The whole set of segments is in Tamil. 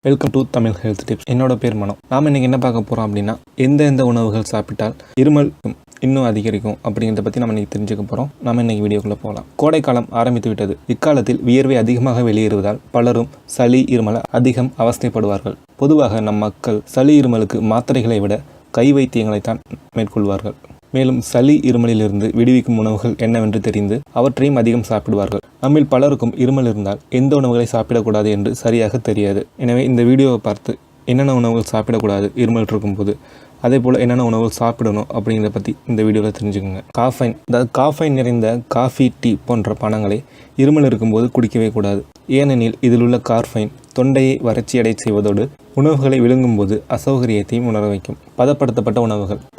Welcome to Tamil health tips. என்னோட பேர் மனோ. நாம் இன்றைக்கி என்ன பார்க்க போகிறோம் அப்படின்னா, எந்தெந்த உணவுகள் சாப்பிட்டால் இருமல் இன்னும் அதிகரிக்கும் அப்படிங்கிறத பற்றி நம்ம இன்றைக்கி தெரிஞ்சுக்க போகிறோம். நம்ம இன்றைக்கி வீடியோக்குள்ளே போகலாம். கோடைக்காலம் ஆரம்பித்து விட்டது. இக்காலத்தில் வியர்வை அதிகமாக வெளியேறுவதால் பலரும் சளி இருமல் அதிகம் அவஸ்தைப்படுவார்கள். பொதுவாக நம் மக்கள் சளி இருமலுக்கு மாத்திரைகளை விட கை வைத்தியங்களைத்தான் மேற்கொள்வார்கள். மேலும் சளி இருமலிலிருந்து விடுவிக்கும் உணவுகள் என்னவென்று தெரிந்து அவற்றையும் அதிகம் சாப்பிடுவார்கள். நம்மில் பலருக்கும் இருமல் இருந்தால் எந்த உணவுகளை சாப்பிடக்கூடாது என்று சரியாக தெரியாது. எனவே இந்த வீடியோவை பார்த்து என்னென்ன உணவுகள் சாப்பிடக்கூடாது இருமல் இருக்கும்போது, அதே போல் என்னென்ன உணவுகள் சாப்பிடணும் அப்படிங்கிறத பற்றி இந்த வீடியோவில் தெரிஞ்சுக்கோங்க. காஃபைன் நிறைந்த காஃபி, டீ போன்ற பானங்களை இருமல் இருக்கும்போது குடிக்கவே கூடாது. ஏனெனில் இதில் உள்ள காஃபைன் தொண்டையை வறட்சியடை செய்வதோடு உணவுகளை விழுங்கும்போது அசௌகரியத்தையும் உணர வைக்கும்.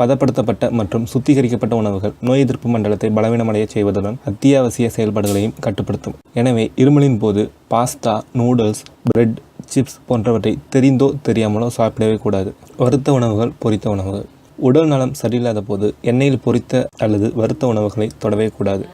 பதப்படுத்தப்பட்ட மற்றும் சுத்திகரிக்கப்பட்ட உணவுகள் நோய் எதிர்ப்பு மண்டலத்தை பலவீனமடைய செய்வதுடன் அத்தியாவசிய செயல்பாடுகளையும் கட்டுப்படுத்தும். எனவே இருமலின் போது பாஸ்தா, நூடுல்ஸ், பிரெட், சிப்ஸ் போன்றவற்றை தெரிந்தோ தெரியாமலோ சாப்பிடவே கூடாது. வறுத்த உணவுகள், பொரித்த உணவுகள். உடல் நலம் சரியில்லாத போது எண்ணெயில் பொரித்த அல்லது வறுத்த உணவுகளை தொடவே கூடாது.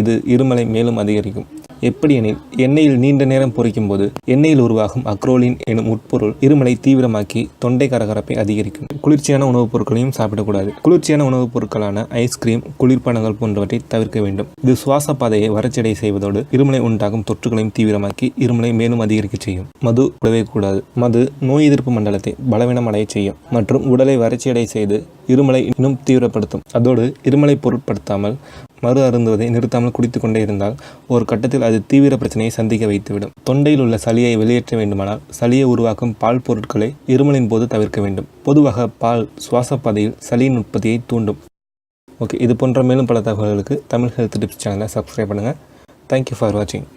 இது இருமலை மேலும் அதிகரிக்கும். எப்படியெனில், எண்ணெயில் நீண்ட நேரம் பொரிக்கும் போது எண்ணெயில் உருவாகும் அக்ரோலின் எனும் உட்பொருள் இருமலை தீவிரமாக்கி தொண்டை கரகரப்பை அதிகரிக்கும். குளிர்ச்சியான உணவுப் பொருட்களையும் சாப்பிடக்கூடாது. குளிர்ச்சியான உணவுப் பொருட்களான ஐஸ்கிரீம், குளிர்பானங்கள் போன்றவற்றை தவிர்க்க வேண்டும். இது சுவாச பாதையை வறட்சியடை செய்வதோடு இருமலை உண்டாகும் தொற்றுகளையும் தீவிரமாக்கி இருமலை மேலும் அதிகரிக்க செய்யும். மது உடவே கூடாது. மது நோய் எதிர்ப்பு மண்டலத்தை பலவீனமடைய செய்யும் மற்றும் உடலை வறட்சியடை செய்து இருமலை இன்னும் தீவிரப்படுத்தும். அதோடு இருமலை பொருட்படுத்தாமல் மறு அருந்துவதை நிறுத்தாமல் குடித்து கொண்டே இருந்தால் ஒரு கட்டத்தில் அது தீவிர பிரச்சனையை சந்திக்க வைத்துவிடும். தொண்டையில் உள்ள சளியை வெளியேற்ற வேண்டுமானால் சளியை உருவாக்கும் பால் பொருட்களை இருமலின் போது தவிர்க்க வேண்டும். பொதுவாக பால் சுவாச பாதையில் சளியின் உற்பத்தியை தூண்டும். ஓகே, இது போன்ற மேலும் பல தகவல்களுக்கு தமிழ் ஹெல்த் டிப்ஸ் சேனலை சப்ஸ்கிரைப் பண்ணுங்கள். தேங்க்யூ ஃபார் வாட்சிங்.